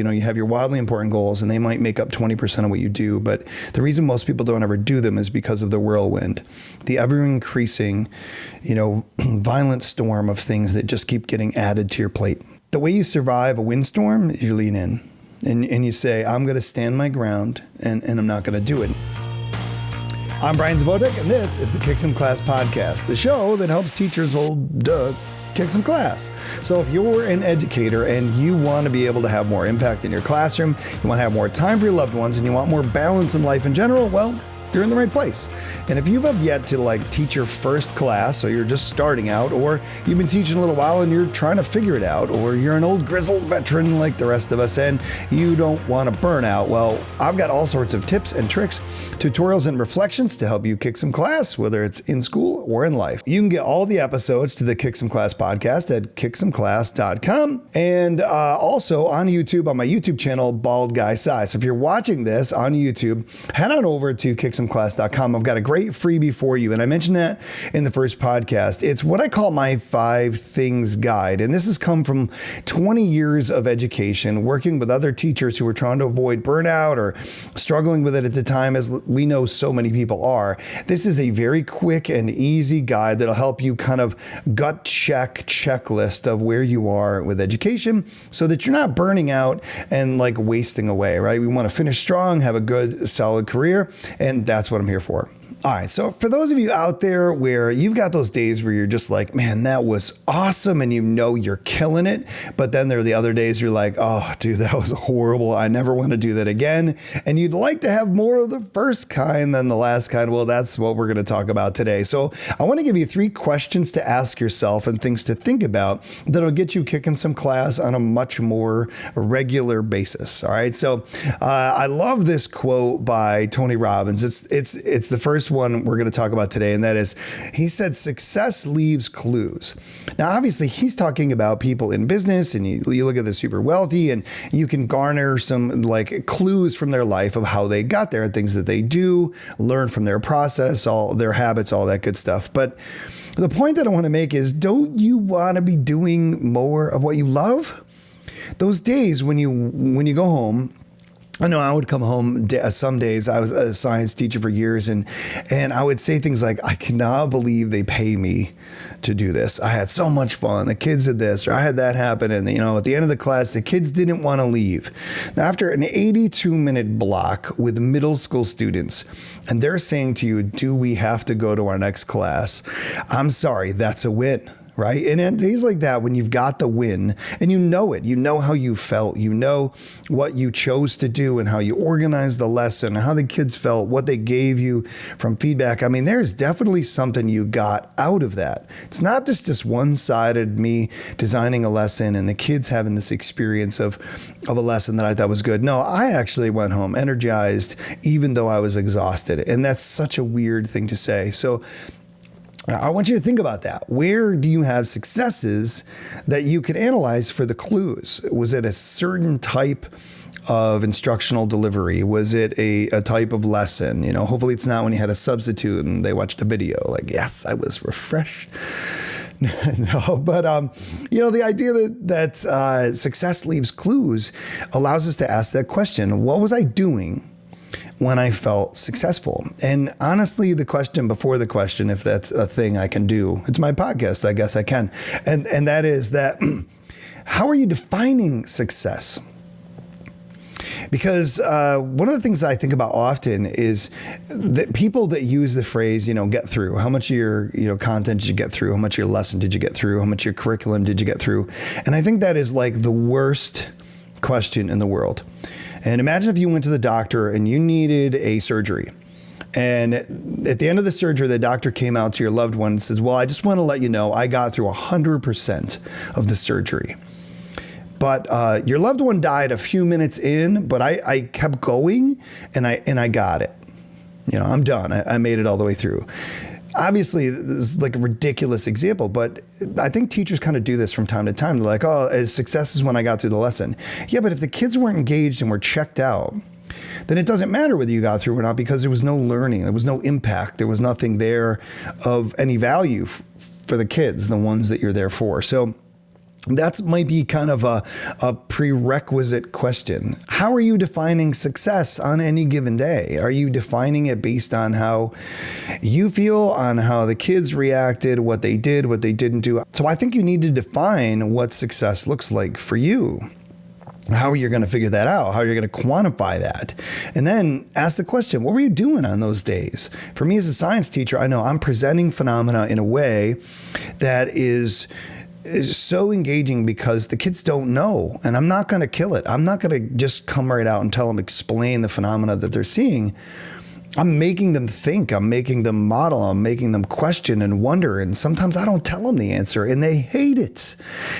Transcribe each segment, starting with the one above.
You have your wildly important goals and they might make up 20% of what you do. But the reason most people don't ever do them is because of the whirlwind, the ever increasing, violent storm of things that just keep getting added to your plate. The way you survive a windstorm is you lean in and you say, I'm going to stand my ground and I'm not going to do it. I'm Brian Zavodik, and this is the Kick Some Class podcast, the show that helps teachers kick some class. So if you're an educator and you want to be able to have more impact in your classroom, you want to have more time for your loved ones, and you want more balance in life in general, well, you're in the right place. And if you have yet to teach your first class, or you're just starting out, or you've been teaching a little while and you're trying to figure it out, or you're an old grizzled veteran like the rest of us and you don't want to burn out, well, I've got all sorts of tips and tricks, tutorials and reflections to help you kick some class, whether it's in school or in life. You can get all the episodes to the Kick Some Class podcast at kicksomeclass.com, and also on YouTube, on my YouTube channel, Bald Guy Size. So if you're watching this on YouTube, head on over to kicksomeclass.com. I've got a great freebie for you. And I mentioned that in the first podcast. It's what I call my 5 things guide. And this has come from 20 years of education, working with other teachers who are trying to avoid burnout or struggling with it at the time, as we know so many people are. This is a very quick and easy guide that'll help you kind of gut checklist of where you are with education so that you're not burning out and wasting away, right? We want to finish strong, have a good, solid career, and that's what I'm here for. All right, so for those of you out there where you've got those days where you're just like, man, that was awesome, and you're killing it, but then there are the other days you're like, oh, dude, that was horrible. I never want to do that again. And you'd like to have more of the first kind than the last kind. Well, that's what we're going to talk about today. So I want to give you 3 questions to ask yourself and things to think about that'll get you kicking some class on a much more regular basis. All right, so I love this quote by Tony Robbins. It's the first one we're going to talk about today, and that is, he said, success leaves clues. Now, obviously, he's talking about people in business, and you look at the super wealthy, and you can garner some clues from their life of how they got there and things that they do, learn from their process, all their habits, all that good stuff. But the point that I want to make is, don't you want to be doing more of what you love? Those days when you go home, I know I would come home some days. I was a science teacher for years, and I would say things like, I cannot believe they pay me to do this. I had so much fun. The kids did this, or I had that happen. And, at the end of the class, the kids didn't want to leave. Now, after an 82-minute block with middle school students, and they're saying to you, do we have to go to our next class? I'm sorry, that's a win. Right? And on days like that, when you've got the win and you know how you felt, you know what you chose to do and how you organized the lesson, how the kids felt, what they gave you from feedback. I mean, there's definitely something you got out of that. It's not this one-sided me designing a lesson and the kids having this experience of a lesson that I thought was good. No, I actually went home energized, even though I was exhausted. And that's such a weird thing to say. So I want you to think about that. Where do you have successes that you can analyze for the clues? Was it a certain type of instructional delivery? Was it a type of lesson? Hopefully it's not when you had a substitute and they watched a video. Yes, I was refreshed. No, but the idea that success leaves clues allows us to ask that question. What was I doing when I felt successful? And honestly, the question before the question, if that's a thing I can do, it's my podcast, I guess I can. And that is that, how are you defining success? Because one of the things I think about often is that people that use the phrase, get through. How much of your content did you get through? How much of your lesson did you get through? How much of your curriculum did you get through? And I think that is the worst question in the world. And imagine if you went to the doctor and you needed a surgery. And at the end of the surgery, the doctor came out to your loved one and says, well, I just want to let you know I got through 100% of the surgery. But your loved one died a few minutes in, but I kept going and I got it. I'm done. I made it all the way through. Obviously, this is a ridiculous example, but I think teachers kind of do this from time to time. They're like, oh, success is when I got through the lesson. Yeah, but if the kids weren't engaged and were checked out, then it doesn't matter whether you got through or not, because there was no learning, there was no impact, there was nothing there of any value for the kids, the ones that you're there for. So That might be kind of a prerequisite question. How are you defining success on any given day? Are you defining it based on how you feel, on how the kids reacted, what they did, what they didn't do? So I think you need to define what success looks like for you. How are you going to figure that out? How are you going to quantify that? And then ask the question, what were you doing on those days? For me as a science teacher, I know I'm presenting phenomena in a way that is so engaging because the kids don't know, and I'm not going to kill it. I'm not going to just come right out and tell them, explain the phenomena that they're seeing. I'm making them think, I'm making them model, I'm making them question and wonder. And sometimes I don't tell them the answer and they hate it,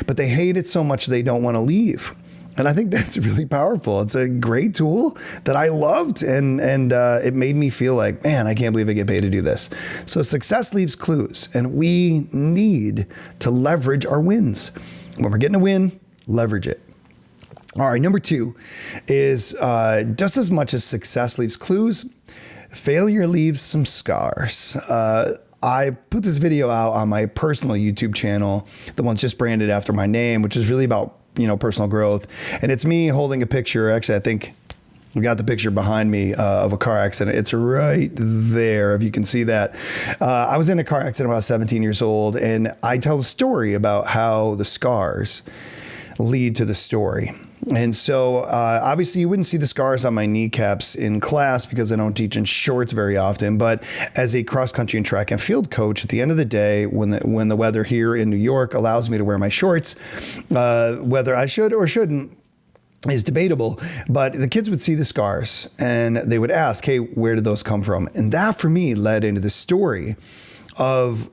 but they hate it so much they don't want to leave. And I think that's really powerful. It's a great tool that I loved, and it made me feel like, man, I can't believe I get paid to do this. So success leaves clues, and we need to leverage our wins. When we're getting a win, leverage it. All right, number 2 is just as much as success leaves clues, failure leaves some scars. I put this video out on my personal YouTube channel, the one's just branded after my name, which is really about personal growth. And it's me holding a picture. Actually, I think we got the picture behind me of a car accident. It's right there, if you can see that. I was in a car accident when I was 17 years old, and I tell a story about how the scars lead to the story. And so obviously you wouldn't see the scars on my kneecaps in class because I don't teach in shorts very often. But as a cross country and track and field coach, at the end of the day, when the weather here in New York allows me to wear my shorts, whether I should or shouldn't is debatable, but the kids would see the scars and they would ask, hey, where did those come from? And that for me led into the story of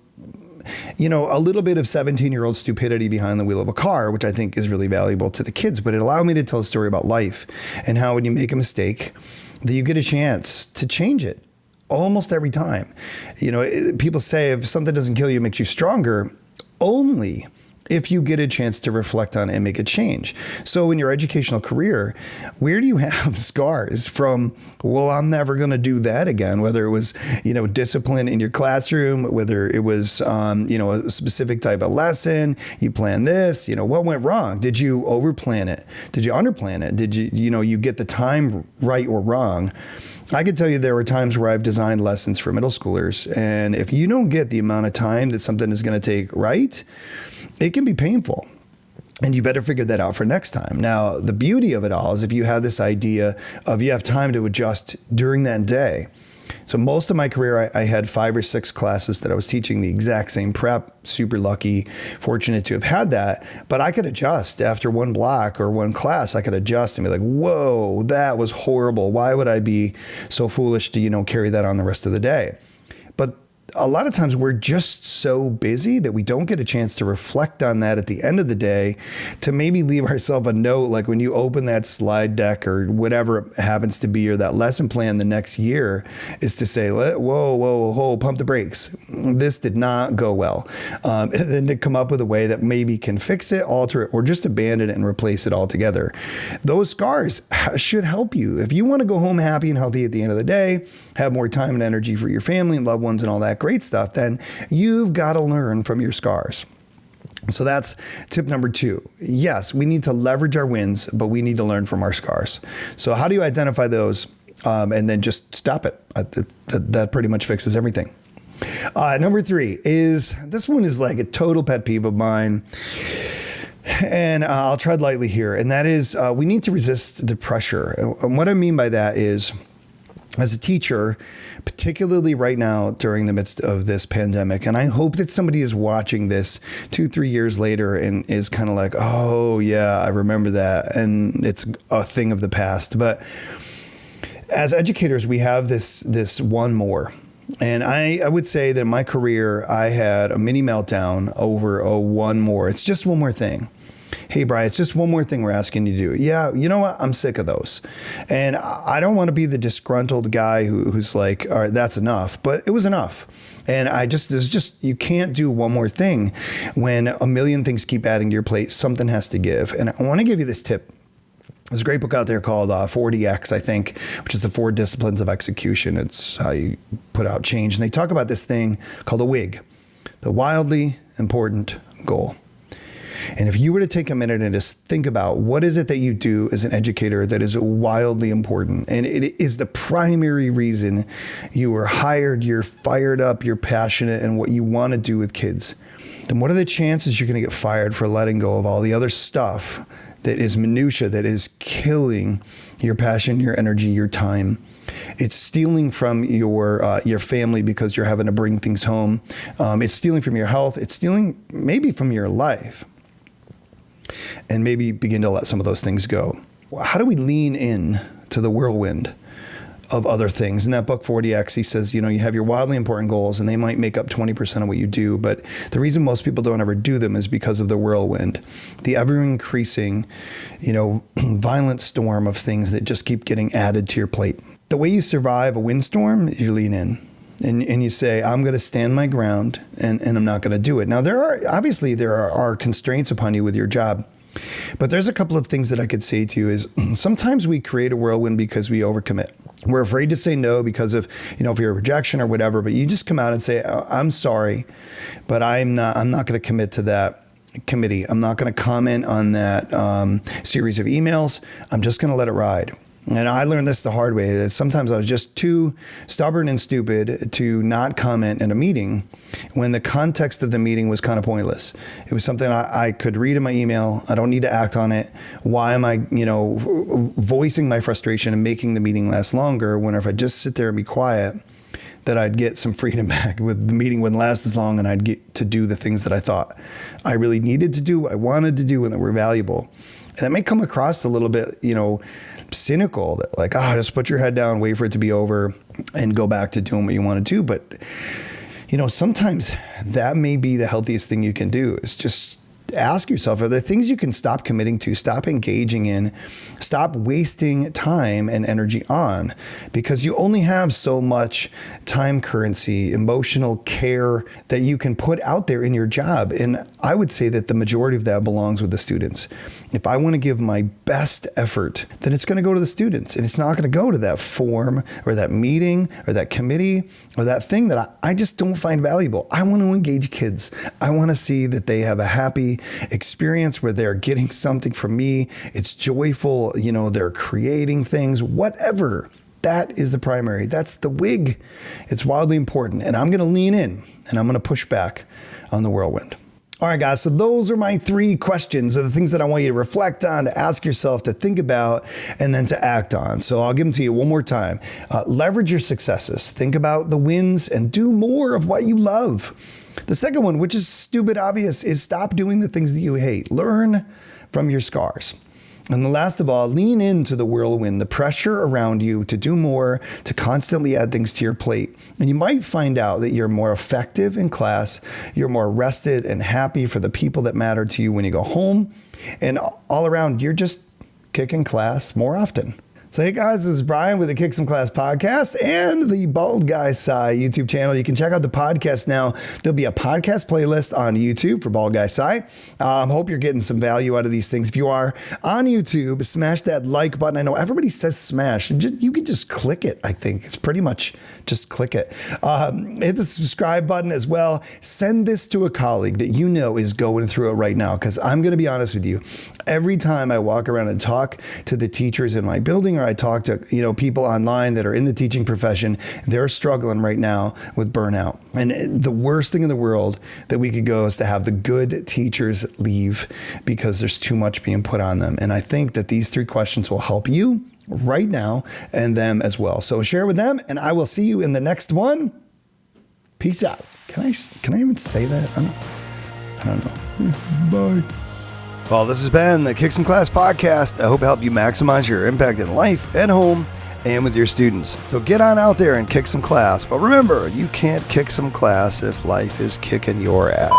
a little bit of 17-year-old stupidity behind the wheel of a car, which I think is really valuable to the kids. But it allowed me to tell a story about life and how when you make a mistake, that you get a chance to change it almost every time. People say if something doesn't kill you, it makes you stronger. Only if you get a chance to reflect on it and make a change. So in your educational career, where do you have scars from, well, I'm never going to do that again, whether it was, discipline in your classroom, whether it was, a specific type of lesson, you planned this, what went wrong? Did you overplan it? Did you underplan it? Did you get the time right or wrong? I can tell you there were times where I've designed lessons for middle schoolers, and if you don't get the amount of time that something is going to take right, it can be painful. And you better figure that out for next time. Now, the beauty of it all is if you have this idea of you have time to adjust during that day. So most of my career, I had 5 or 6 classes that I was teaching the exact same prep. Super lucky, fortunate to have had that. But I could adjust after one block or one class. I could adjust and be like, whoa, that was horrible. Why would I be so foolish to, carry that on the rest of the day? But a lot of times we're just so busy that we don't get a chance to reflect on that at the end of the day, to maybe leave ourselves a note, like when you open that slide deck or whatever it happens to be, or that lesson plan the next year, is to say, whoa, pump the brakes. This did not go well. And then to come up with a way that maybe can fix it, alter it, or just abandon it and replace it altogether. Those scars should help you. If you want to go home happy and healthy at the end of the day, have more time and energy for your family and loved ones and all that great stuff, then you've got to learn from your scars. So that's tip number 2. Yes, we need to leverage our wins, but we need to learn from our scars. So how do you identify those and then just stop it? That pretty much fixes everything. Number 3 is, this one is like a total pet peeve of mine. And I'll tread lightly here. And that is, we need to resist the pressure. And what I mean by that is, as a teacher, particularly right now during the midst of this pandemic, and I hope that somebody is watching this 2-3 years later and is kind of like, oh yeah, I remember that, and it's a thing of the past. But as educators, we have this one more. And I would say that in my career, I had a mini meltdown over a one more. It's just one more thing. Hey, Brian, it's just one more thing we're asking you to do. Yeah, you know what? I'm sick of those. And I don't want to be the disgruntled guy who's like, all right, that's enough. But it was enough. And you can't do one more thing when a million things keep adding to your plate. Something has to give. And I want to give you this tip. There's a great book out there called 4DX, I think, which is the 4 disciplines of execution. It's how you put out change. And they talk about this thing called a WIG, the wildly important goal. And if you were to take a minute and just think about what is it that you do as an educator that is wildly important, and it is the primary reason you were hired, you're fired up, you're passionate, and what you want to do with kids, then what are the chances you're going to get fired for letting go of all the other stuff that is minutia, that is killing your passion, your energy, your time? It's stealing from your family because you're having to bring things home. It's stealing from your health. It's stealing maybe from your life. And maybe begin to let some of those things go. How do we lean in to the whirlwind of other things? In that book, 40X, he says, you have your wildly important goals and they might make up 20% of what you do. But the reason most people don't ever do them is because of the whirlwind, the ever increasing, violent storm of things that just keep getting added to your plate. The way you survive a windstorm is you lean in and you say, I'm going to stand my ground and I'm not going to do it. Now, there are constraints upon you with your job. But there's a couple of things that I could say to you is sometimes we create a whirlwind because we overcommit. We're afraid to say no because of, fear of rejection or whatever, but you just come out and say, I'm sorry, but I'm not going to commit to that committee. I'm not going to comment on that series of emails. I'm just going to let it ride. And I learned this the hard way, that sometimes I was just too stubborn and stupid to not comment in a meeting when the context of the meeting was kind of pointless. It was something I could read in my email. I don't need to act on it. Why am I, voicing my frustration and making the meeting last longer when if I just sit there and be quiet, that I'd get some freedom back. With the meeting wouldn't last as long and I'd get to do the things that I thought I really needed to do, I wanted to do, and that were valuable. And that may come across a little bit, cynical, that like, just put your head down, wait for it to be over and go back to doing what you want to do. But, sometimes that may be the healthiest thing you can do, is just ask yourself, are there things you can stop committing to, stop engaging in, stop wasting time and energy on? Because you only have so much time currency, emotional care that you can put out there in your job. And I would say that the majority of that belongs with the students. If I want to give my best effort, then it's going to go to the students. And it's not going to go to that form or that meeting or that committee or that thing that I just don't find valuable. I want to engage kids. I want to see that they have a happy experience where they're getting something from me. It's joyful, they're creating things, whatever. That is the primary. That's the wig. It's wildly important. And I'm going to lean in and I'm going to push back on the whirlwind. All right, guys. So those are my 3 questions of the things that I want you to reflect on, to ask yourself, to think about, and then to act on. So I'll give them to you one more time. Leverage your successes. Think about the wins and do more of what you love. The second one, which is stupid obvious, is stop doing the things that you hate. Learn from your scars. And the last of all, lean into the whirlwind, the pressure around you to do more, to constantly add things to your plate. And you might find out that you're more effective in class, you're more rested and happy for the people that matter to you when you go home. And all around, you're just kicking class more often. So hey guys, this is Brian with the Kick Some Class podcast and the Bald Guy Psy YouTube channel. You can check out the podcast now. There'll be a podcast playlist on YouTube for Bald Guy Psy. Hope you're getting some value out of these things. If you are on YouTube, smash that like button. I know everybody says smash. You can just click it, I think. It's pretty much just click it. Hit the subscribe button as well. Send this to a colleague that you know is going through it right now, because I'm going to be honest with you. Every time I walk around and talk to the teachers in my building, or I talk to people online that are in the teaching profession, they're struggling right now with burnout. And the worst thing in the world that we could go is to have the good teachers leave because there's too much being put on them. And I think that these 3 questions will help you right now and them as well. So share with them, and I will see you in the next one. Peace out. Can I even say that? I don't know. Bye. Well, this has been the Kick Some Class podcast. I hope it helped you maximize your impact in life, at home, and with your students. So get on out there and kick some class. But remember, you can't kick some class if life is kicking your ass.